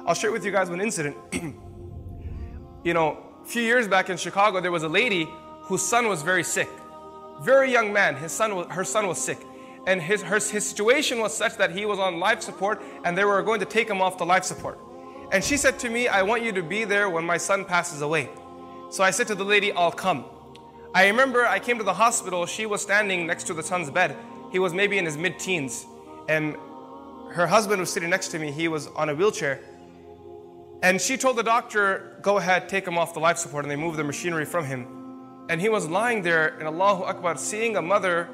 I'll share with you guys one incident. You know, a few years back in Chicago, there was a lady whose son was very sick. Very young man, her son was sick. And her situation was such that he was on life support and they were going to take him off the life support. And she said to me, I want you to be there when my son passes away. So I said to the lady, I'll come. I remember I came to the hospital, she was standing next to the son's bed. He was maybe in his mid-teens. And her husband was sitting next to me, he was on a wheelchair. And she told the doctor, go ahead, take him off the life support, and they moved the machinery from him. And he was lying there, and Allahu Akbar, seeing a mother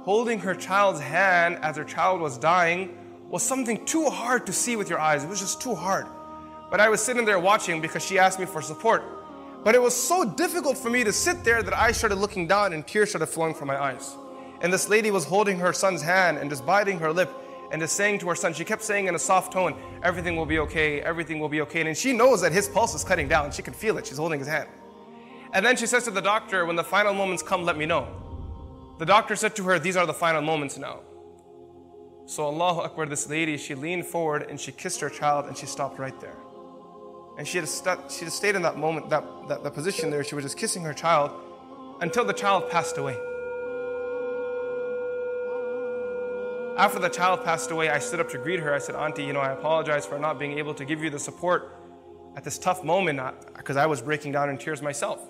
holding her child's hand as her child was dying was something too hard to see with your eyes. It was just too hard. But I was sitting there watching because she asked me for support. But it was so difficult for me to sit there that I started looking down and tears started flowing from my eyes. And this lady was holding her son's hand and just biting her lip and just saying to her son, she kept saying in a soft tone, everything will be okay, everything will be okay. And she knows that his pulse is cutting down. She can feel it. She's holding his hand. And then she says to the doctor, when the final moments come, let me know. The doctor said to her, these are the final moments now. So Allahu Akbar, this lady, she leaned forward and she kissed her child and she stopped right there. And she just stayed in that moment, that position there. She was just kissing her child until the child passed away. After the child passed away, I stood up to greet her. I said, Auntie, you know, I apologize for not being able to give you the support at this tough moment because I was breaking down in tears myself.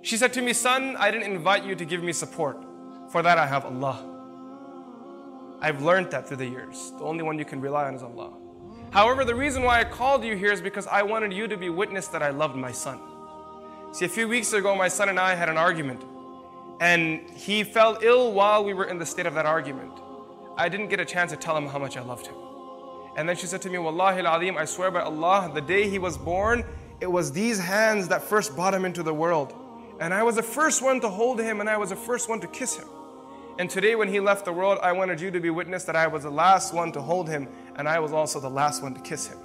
She said to me, son, I didn't invite you to give me support. For that I have Allah. I've learned that through the years. The only one you can rely on is Allah. However, the reason why I called you here is because I wanted you to be witness that I loved my son. See, a few weeks ago, my son and I had an argument. And he fell ill while we were in the state of that argument. I didn't get a chance to tell him how much I loved him. And then she said to me, Wallahi al-Azim, I swear by Allah, the day he was born, it was these hands that first brought him into the world. And I was the first one to hold him and I was the first one to kiss him. And today when he left the world, I wanted you to be witness that I was the last one to hold him and I was also the last one to kiss him.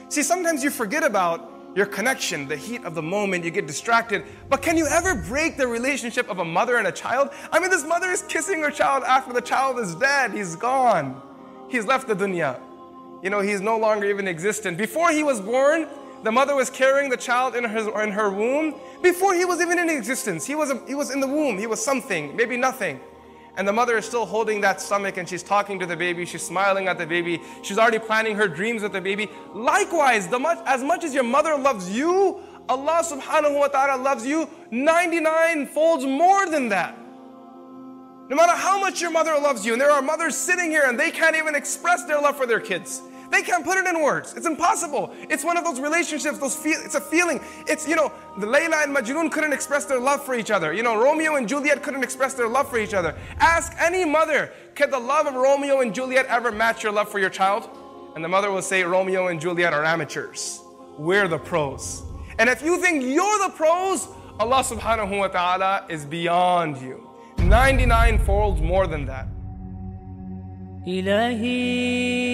See, sometimes you forget about your connection, the heat of the moment, you get distracted. But can you ever break the relationship of a mother and a child? I mean, this mother is kissing her child after the child is dead. He's gone. He's left the dunya. You know, he's no longer even existent. Before he was born, the mother was carrying the child in her womb. Before he was even in existence, he was in the womb. He was something, maybe nothing. And the mother is still holding that stomach and she's talking to the baby, she's smiling at the baby, she's already planning her dreams with the baby. Likewise, as much as your mother loves you, Allah subhanahu wa ta'ala loves you 99 folds more than that. No matter how much your mother loves you, and there are mothers sitting here and they can't even express their love for their kids. They can't put it in words. It's impossible. It's one of those relationships, it's a feeling. It's, you know, the Layla and Majnun couldn't express their love for each other. You know, Romeo and Juliet couldn't express their love for each other. Ask any mother, can the love of Romeo and Juliet ever match your love for your child? And the mother will say, Romeo and Juliet are amateurs. We're the pros. And if you think you're the pros, Allah subhanahu wa ta'ala is beyond you. 99 folds more than that. إلهي